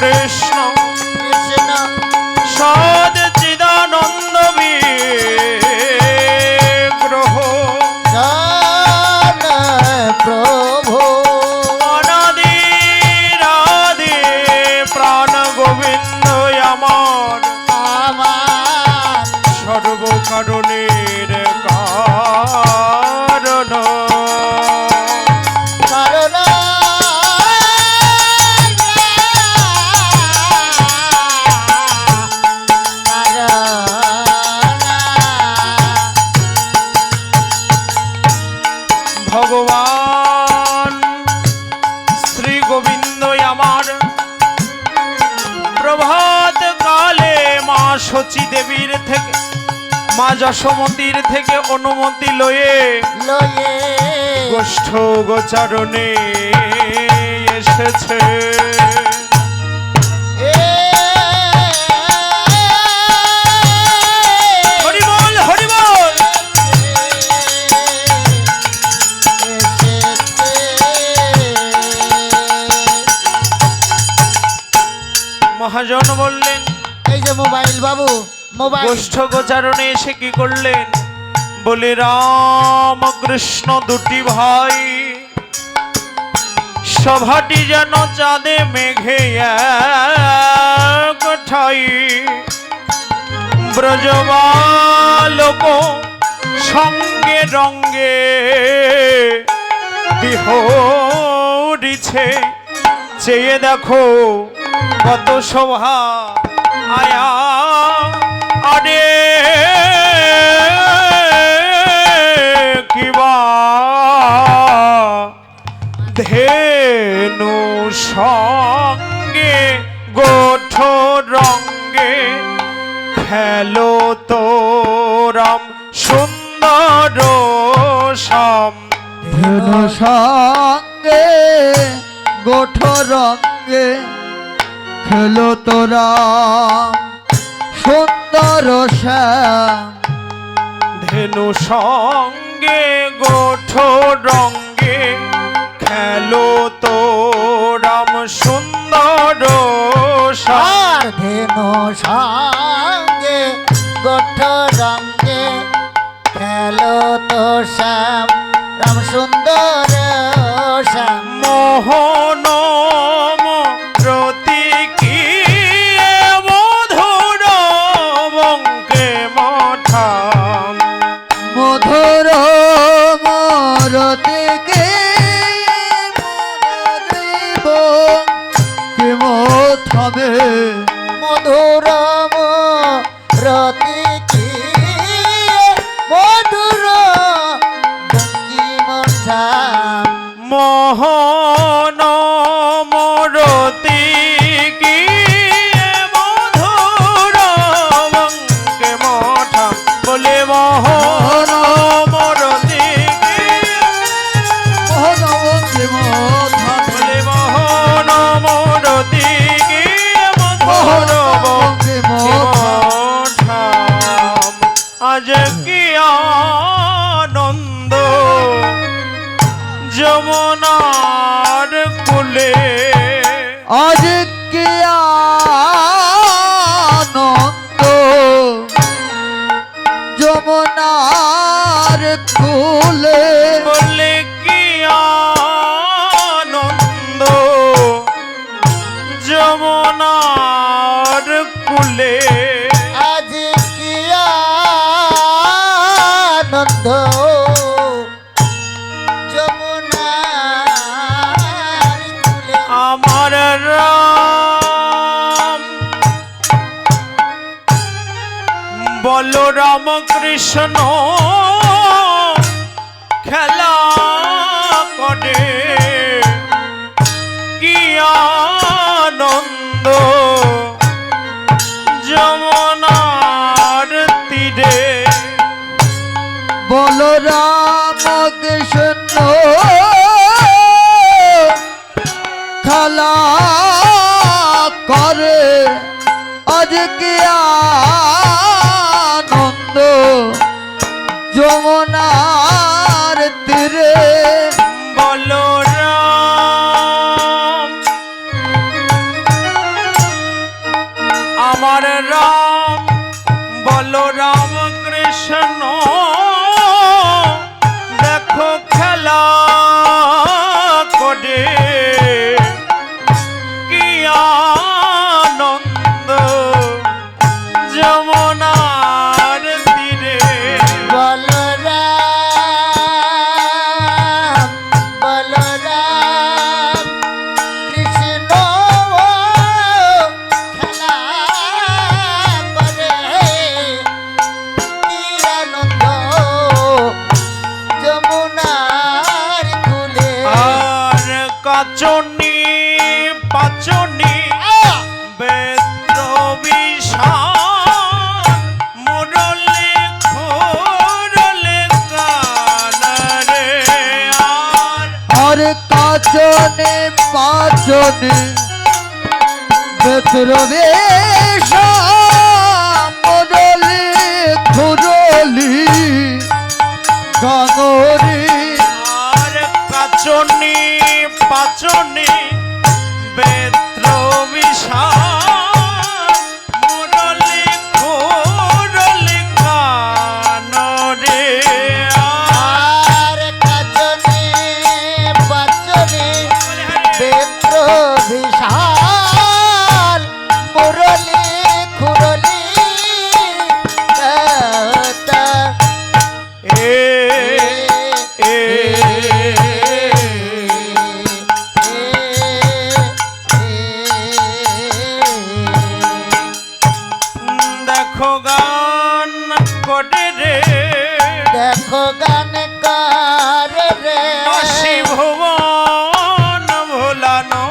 কৃষ্ণ কৃষ্ণ সদ চিদানন্দ বিগ্রহ প্রভু অনাদি রাধে প্রাণ গোবিন্দ আমার আমার সর্বকারণের কারণ কারণ ভগবান শ্রী গোবিন্দ আমার প্রভাত কালে মা শচী দেবীর থেকে মা যশোমতীর থেকে অনুমতি লয়ে লয়ে গোষ্ঠ গোচারণে এসেছে হরিবল হরিবল মহাজন বললেন এই যে মোবাইল বাবু মোবাইল গোষ্ঠ গোচারণে এসে কি করলেন বলে রাম কৃষ্ণ দুটি ভাই সভাটি যেন চাঁদে মেঘে এক ঠাই ব্রজবালক সঙ্গে রঙ্গে বিহরিছে চেয়ে দেখো কত শোভা আয়া আরে কিবা ধেনু সঙ্গে গোঠ রঙ্গে খেলো তোরাম সুন্দর শ্যাম ধেনু সঙ্গে গোঠ রঙ্গে খেলো তোরা সুন্দর শ্যাম ধেনু সঙ্গে গোঠ রঙ্গে খেলো তোরাম সুন্দর শ্যাম ধেনু সঙ্গে গোঠ রঙ্গে খেলো তো শ্যাম রাম সুন্দর শ্যাম মোহন প্রতীকী মধুর বঙ্কে মঠাম মধুর মরতিকে মথবে মধুর মরতিকে মধুর বঙ্কি মঠাম মোহন মরতীকী মধুর বঙ্কে মঠাম বলে মোহন মরতীকী মোহন বঙ্কি মঠাম বলে মোহন মরতীকী মধুর বঙ্কে মঠাম আজ কি আনন্দ যমুনার কুলে আজ কি আনন্দ যমুনার কুলে বলে কি আনন্দ যমুনার কুলে আজ কি আনন্দ যমুনার কুলে আমার রাম বলরাম কৃষ্ণ খেলা করে কি আনন্দ যমুনার তীরে বলরাম কৃষ্ণ খেলা করে আজ কি আনন্দ যমুনার তীরে বলরাম আর রাম বলো রাম কৃষ্ণ দেখো খেলা করে কি আনন্দ যমুনার তীরে। বলরাম বলরাম কৃষ্ণ খেলা করে কি আনন্দ যমুনার কূলে। আর কাচনি পাচনি বেদ্র বিষাণ মুরলি খুরলি কানরে। আর কাচনে পাচনে বেতরবেশ মুরলি খুরলি গাঙরি। আর কাচনি পাচনি বেদ্র বিষাণ মুরলি খুরলি কানরে। আর কাচনে পাচনে বেত্র বিশাল মুরলি খুরলি এ এ দেখো গান করে রে দেখো গান কার রে বাসি ভুবন ভোলানো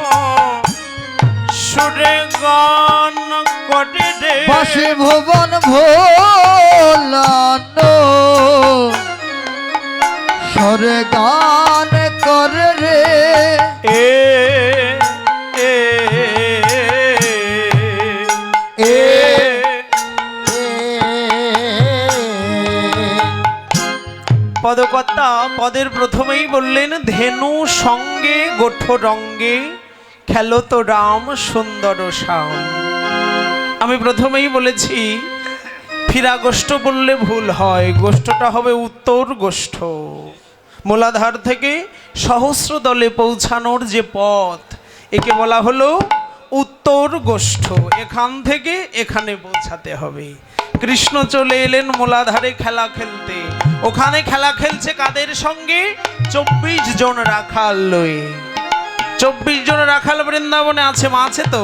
সুরে গান করে রে। বাসি ভুবন ভোলানো সরে গান করে রে। এ এ এ পদকর্তা পদের প্রথমেই বললেন ধেনু সঙ্গে গোঠ রঙ্গে খেলো তো রাম সুন্দর শ্যাম। আমি প্রথমেই বলেছি ফিরা গোষ্ঠ বললে ভুল হয়, গোষ্ঠটা হবে উত্তর গোষ্ঠ। মূলাধার থেকে সহস্র দলে পৌঁছানোর যে পথ একে বলা হলো উত্তর গোষ্ঠ। এখান থেকে এখানে পৌঁছাতে হবে। কৃষ্ণ চলে এলেন মূলাধারে খেলা খেলতে। ওখানে খেলা খেলছে কাদের সঙ্গে? 24 জন রাখাল লয়ে। 24 জন রাখাল বৃন্দাবনে আছে, মা আছে তো?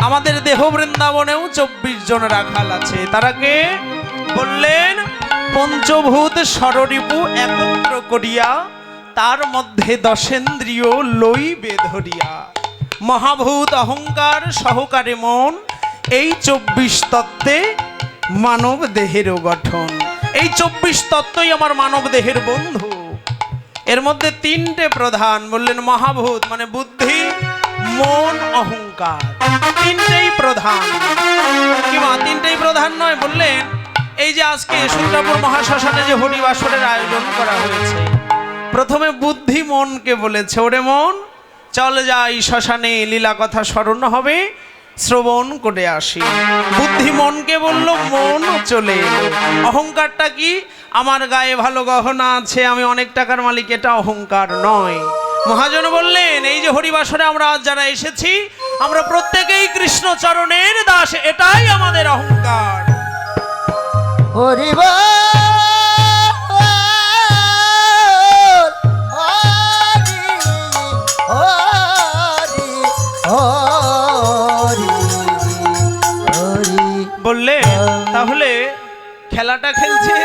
আমাদের দেহ বৃন্দাবনেও 24 জন রাখাল আছে। তারা কে? বললেন পঞ্চভূত ষড়রিপু একত্র করিয়া তার মধ্যে দশেন্দ্রিয় লইবে ধরিয়া। মহাভূত অহংকার সহকারে মন, এই 24 তত্ত্বে মানব দেহেরও গঠন। এই 24 তত্ত্বই আমার মানব দেহের বন্ধু। এর মধ্যে 3টে প্রধান বললেন। মহাভূত মানে বুদ্ধি, মন, অহংকার, 3টেই প্রধান। কি মা 3টেই প্রধান নয়? বললেন এই যে আজকে সূত্রাপুর মহাশ্মশানে যে হরিবাসরের আয়োজন করা হয়েছে, প্রথমে বুদ্ধি মনকে বলেছে ওরে মন চল যাই শ্মশানে, লীলা কথা স্মরণ হবে, শ্রবণ করে আসি। বুদ্ধি মনকে বলল, মন চলে এলো। অহংকারটা কি? আমার গায়ে ভালো গহনা আছে, আমি অনেক টাকার মালিক, এটা অহংকার নয়। মহাজন বললেন এই যে হরিবাসরে আমরা আজ যারা এসেছি আমরা প্রত্যেকেই কৃষ্ণ চরণের দাস, এটাই আমাদের অহংকার। হরিবল হরি হরি হরি হরি। বললে তাহলে খেলাটা খেলছে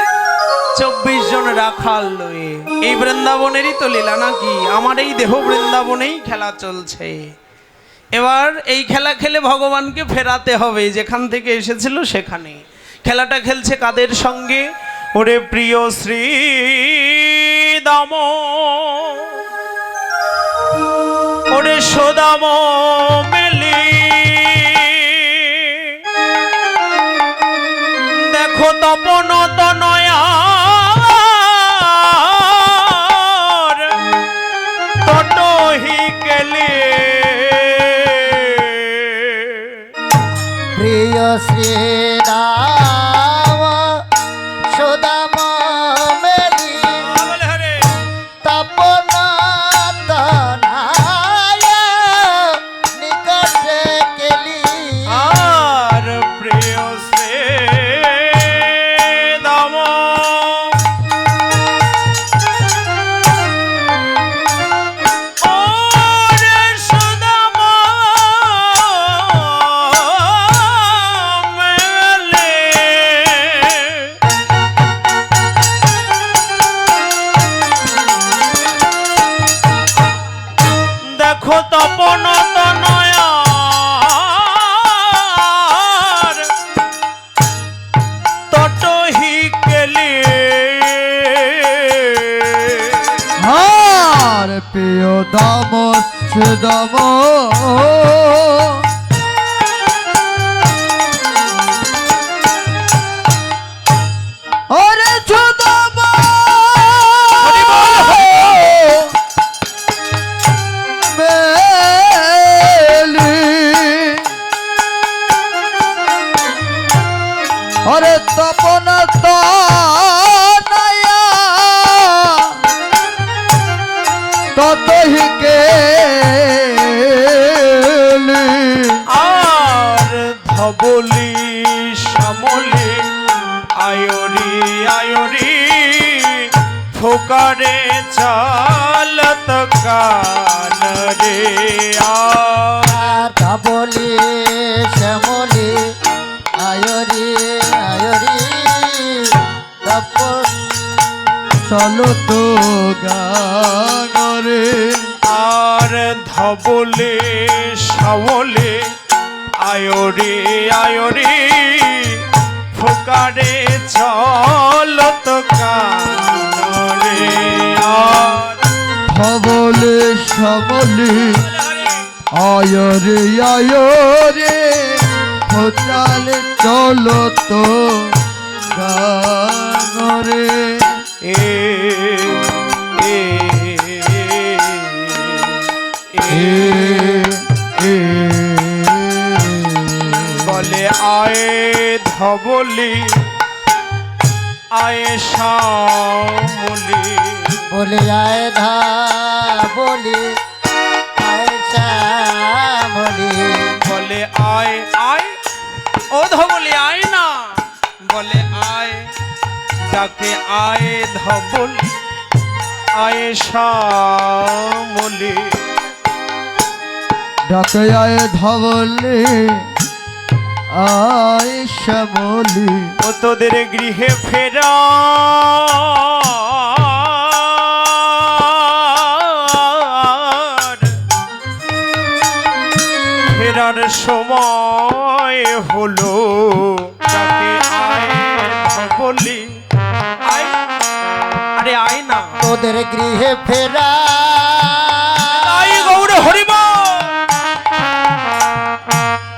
24 জন রাখাল লয়ে। এই বৃন্দাবনেরই তো লীলা নাকি? আমার এই দেহ বৃন্দাবনেই খেলা চলছে। এবার এই খেলা খেলে ভগবানকে ফেরাতে হবে যেখান থেকে এসেছিল সেখানে। খেলাটা খেলছে কাদের সঙ্গে? ওরে প্রিয় শ্রী দাম, ওরে সোদাম মেলি, দেখো তপন তনয়া তটহি কেলে। প্রিয় শ্রী দাম সুদাম মেলি তপন তনয়া নিকটে কেলি আর প্রিয় সে দাম ওরে সুদাম মেলে দেখো তপন তনয়ার তটহি কেলি আর প্রিয় দাম দাম ওরে সুদাম মেলি ওরে তপন তনয়া ততহি কেলি আর ধবলি শ্যামলি আয়রি আয়রি ফোকারে চালত কান রে ধবলি শ্যামলি আয়রি আয়রি তপন চলো তো গানরে আর ধবলে শ্যামলে আয়রি আয়রি ফোকারে চলত কান রে আর ধবলে শ্যামলি আয়রে আয়রে ফোচালে চলো তো গানরে এ এ এ এ বলে আয়ে ধবলি আয়ে শ্যামলি বলে আয় ধা বলি আয় শ্যামলি বলে আয় আয় ও ধবলি আয় না বলে আয় ডাকে আয় ধবলি আয়ে শ্যামলি ডাকে আয় ধবলে আয় শ্যামলি ও তোদের গৃহে ফেরা ফেরার সময় হলো তাকে আয় ধবলি আয় আরে আয় না তোদের গৃহে ফেরা আয় গৌর হরিবা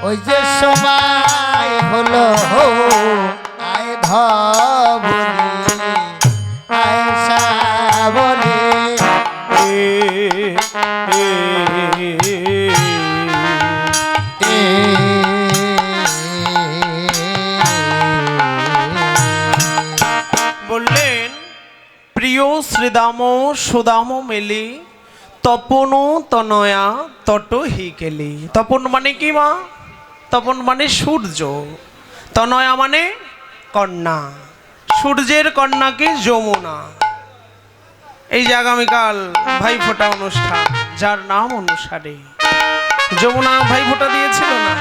ওই যে সময় হলো আয় ধবলি আয় শ্যামলি এ এ বললেন প্রিয় শ্রীদাম সুদাম মেলি তপন তনয়া তটহি কেলি তপন মানে কি মা তপন মানে সূর্য তনয়া মানে কন্যা সূর্যের কন্যাকে যমুনা এই যে আগামীকাল ভাইফোঁটা অনুষ্ঠান যার নাম অনুসারে যমুনা ভাইফোঁটা দিয়েছিল না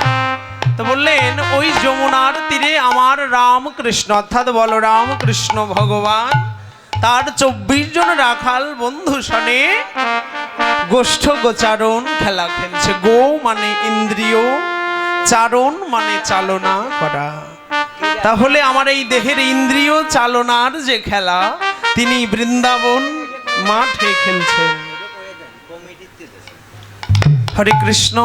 তো বললেন ওই যমুনার তীরে আমার রামকৃষ্ণ অর্থাৎ বলরাম কৃষ্ণ ভগবান তার 24 জন রাখাল বন্ধু সনে গোষ্ঠ গোচারণ খেলা খেলছে গো মানে ইন্দ্রিয় চারণ মানে চালনা করা তাহলে আমার এই দেহের ইন্দ্রিয় চালনার যে খেলা তিনি বৃন্দাবন মাঠে খেলছেন হরে কৃষ্ণ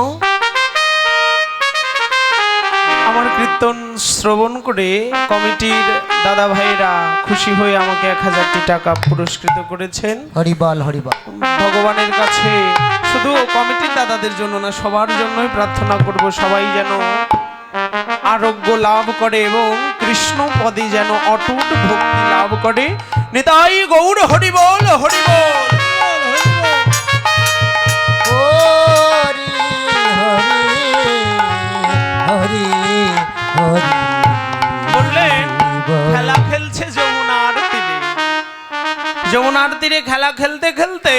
আমার কীর্তন শ্রবণ করে কমিটির দাদা ভাইরা খুশি হয়ে আমাকে 1000টি টাকা পুরস্কৃত করেছেন হরিবল হরিবল ভগবানের কাছে শুধু কমিটির দাদাদের জন্য না সবার জন্যই প্রার্থনা করব সবাই যেন আরোগ্য লাভ করে এবং কৃষ্ণ পদে যেন অটুট ভক্তি লাভ করে। নিতাই গৌর হরি বল, হরি বল। হরি হরি হরি হরি বললেন বল। খেলা খেলছে যমুনার তীরে। যমুনার তীরে খেলা খেলতে খেলতে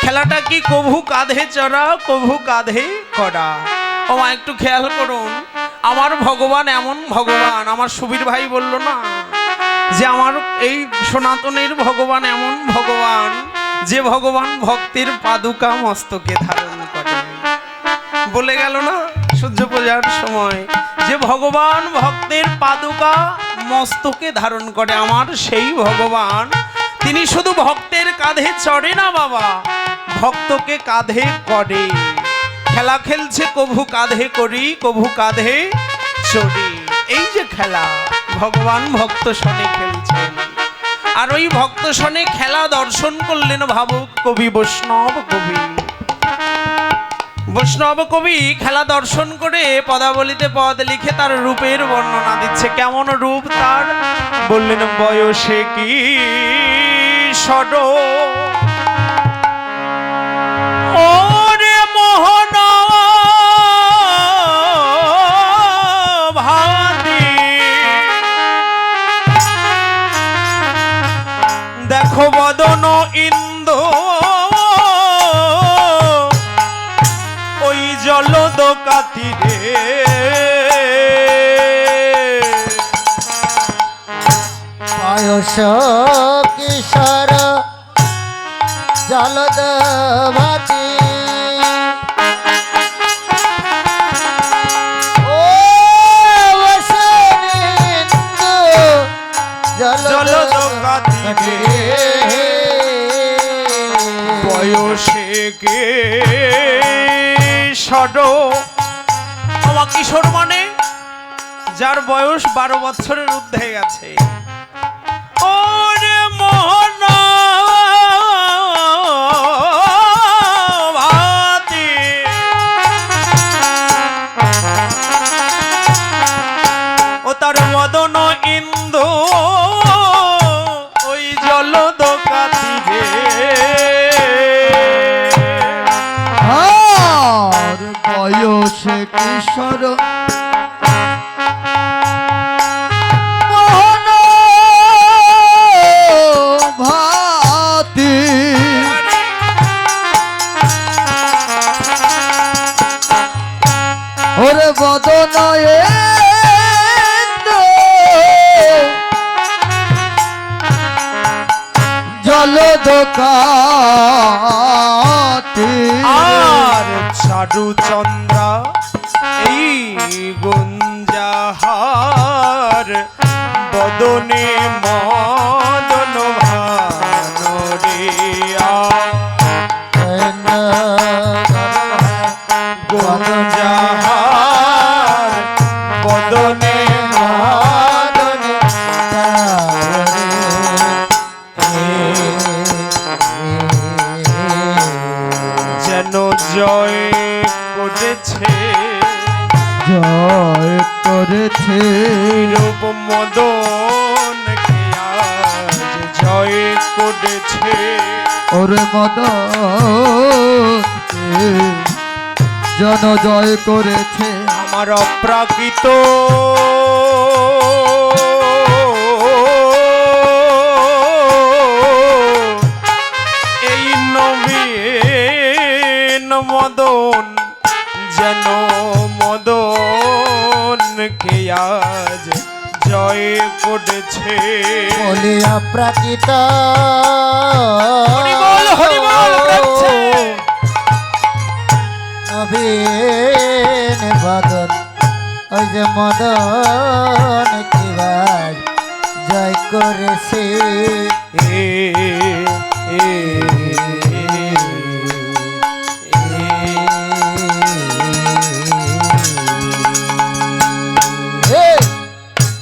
খেলাটা কি কভু কাঁধে চড়া কভু কাঁধে করা। ও মা একটু খেয়াল করুন, আমার ভগবান এমন ভগবান, আমার সুবীর ভাই বলল না যে আমার এই সনাতনের ভগবান এমন ভগবান যে ভগবান ভক্তের পাদুকা মস্তকে ধারণ করে। বলে গেল না সূর্য পূজার সময় যে ভগবান ভক্তের পাদুকা মস্তকে ধারণ করে। আমার সেই ভগবান তিনি শুধু ভক্তের কাঁধে চড়ে না বাবা, ভক্তকে কাঁধে করে। খেলা খেলছে কভু কাঁধে করি কভু কাঁধে চড়ি। এই যে খেলা ভগবান ভক্ত সনে খেলছেন, আর ওই ভক্ত সনে খেলা দর্শন করলেন ভাবুক কবি বৈষ্ণব কবি। বৈষ্ণব কবি খেলা দর্শন করে পদাবলিতে পদ লিখে তার রূপের বর্ণনা দিচ্ছে। কেমন রূপ তার বললেন, বয়সে কি সড ওরে মোহন ভাতি, দেখো বদন ইন্দু ওই জলদ কাতিরে, বয়স কিশোর জলদ ভাতি, ও বসনিন্দু জলদ কাতিরে, বয়সে কে সড। আমার কিশোর মানে যার বয়স 12 বছরের ঊর্ধ্বে গেছে। ওরে মোহন ভাতি, ও তার মদন ইন্দু ওই জলদ কাতিরে, আর বয়সে কিশোর মোহন ভাতি, ওরে বদন জলদ কাতি, আর চারু চন্দ্রা এই গুঞ্জাহার বদনে মদন ভানরিয়া, গুঞ্জাহার বদনে মদন যেন জয় করেছে, জয় করেছে রূপ মদন কে আজ জয় করেছে। ওরে মদন জন জয় করেছে, আমার অপ্রাকৃত এই নবীন মদন যেন মদন কে আজ জয় করেছে। বলি অপ্রাকৃত হরি বল, হরি বল গাচ্ছে। নবীন বদন ওই যে মদন কিবার জয় করেছে। এ এ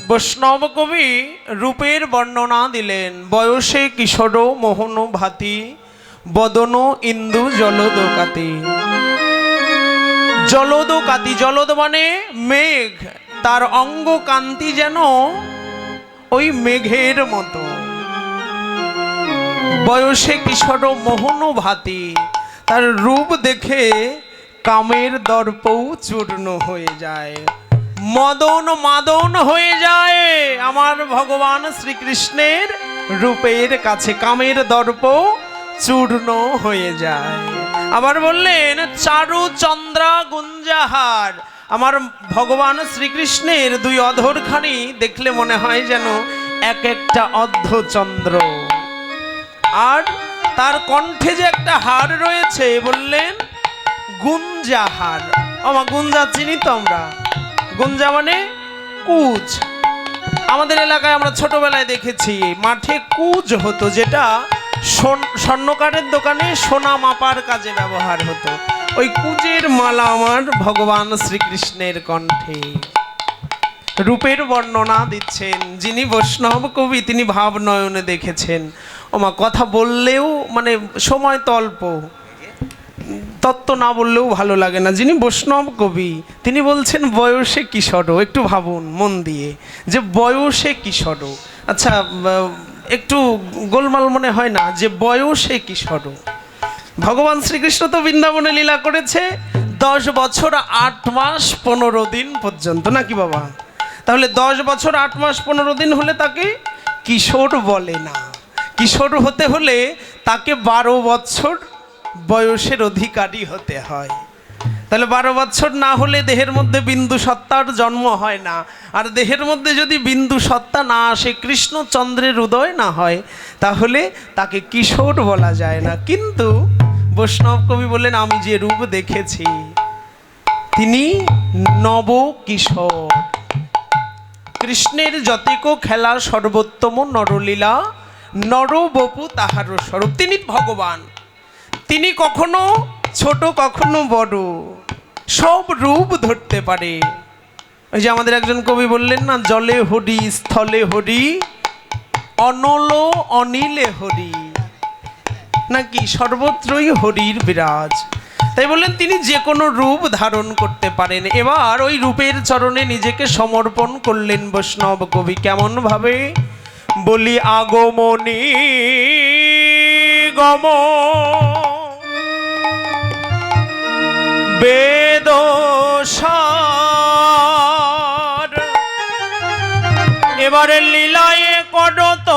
বৈষ্ণব কবি রূপের বর্ণনা দিলেন। বয়সে কিশোর মোহন ভাতি, বদন ইন্দু জলদ কাতি। জলদ কাতি, জলদ মানে মেঘ, তার অঙ্গ কান্তি যেন ওই মেঘের মতো। বয়সে কিশোর মোহন ভাতি, তার রূপ দেখে কামের দর্পও চূর্ণ হয়ে যায়, মদন মাদন হয়ে যায় আমার ভগবান শ্রীকৃষ্ণের রূপের কাছে, কামের দর্প চূর্ণ হয়ে যায়। আবার বললেন চারু চন্দ্রা গুঞ্জাহার, আমার ভগবান শ্রীকৃষ্ণের দুই অধরখানি দেখলে মনে হয় যেন এক একটা অর্ধচন্দ্র। আর তার কণ্ঠে যে একটা হার রয়েছে, বললেন গুঞ্জাহার। আমার গুঞ্জা চিনি তো আমরা, গুঞ্জা মানে কুচ। আমাদের এলাকায় আমরা ছোটবেলায় দেখেছি মাঠে কুচ হতো, যেটা স্বর্ণকারের দোকানে সোনা মাপার কাজে ব্যবহার হতো। ওই কুচের মালা আমার ভগবান শ্রীকৃষ্ণের কণ্ঠে। রূপের বর্ণনা দিচ্ছেন যিনি বৈষ্ণব কবি, তিনি ভাব নয়নে দেখেছেন। ওমা কথা বললেও মানে সময় তো অল্প, তত্ত্ব না বললেও ভালো লাগে না। যিনি বৈষ্ণব কবি তিনি বলছেন বয়সে কিশোর। একটু ভাবুন মন দিয়ে যে বয়সে কিশোর। আচ্ছা একটু গোলমাল মনে হয় না যে বয়সে কিশোর? ভগবান শ্রীকৃষ্ণ তো বৃন্দাবনে লীলা করেছে 10 বছর 8 মাস 15 দিন পর্যন্ত, নাকি বাবা? তাহলে 10 বছর 8 মাস 15 দিন হলে তাকে কিশোর বলে না। কিশোর হতে হলে তাকে 12 বছর বয়সের অধিকারী হতে হয়। তাহলে 12 বছর না হলে দেহের মধ্যে বিন্দু সত্তার জন্ম হয় না। আর দেহের মধ্যে যদি বিন্দু সত্তা না আসে, কৃষ্ণচন্দ্রের উদয় না হয়, তাহলে তাকে কিশোর বলা যায় না। কিন্তু বৈষ্ণব কবি বললেন আমি যে রূপ দেখেছি তিনি নব কিশোর। কৃষ্ণের যতিক খেলা সর্বোত্তম নরলীলা, নরবপু তাহার স্বরূপ। তিনি ভগবান, তিনি কখনো ছোট কখনো বড়, সব রূপ ধরতে পারে। ওই যে আমাদের একজন কবি বললেন না, জলে হরি স্থলে হরি অনল অনিলে হরি, নাকি সর্বত্রই হরির বিরাজ। তাই বললেন তিনি যে কোনো রূপ ধারণ করতে পারেন। এবার ওই রূপের চরণে নিজেকে সমর্পণ করলেন বৈষ্ণব কবি। কেমন ভাবে? বলি আগমনী গম বেদসার, এবারে লীলায় করত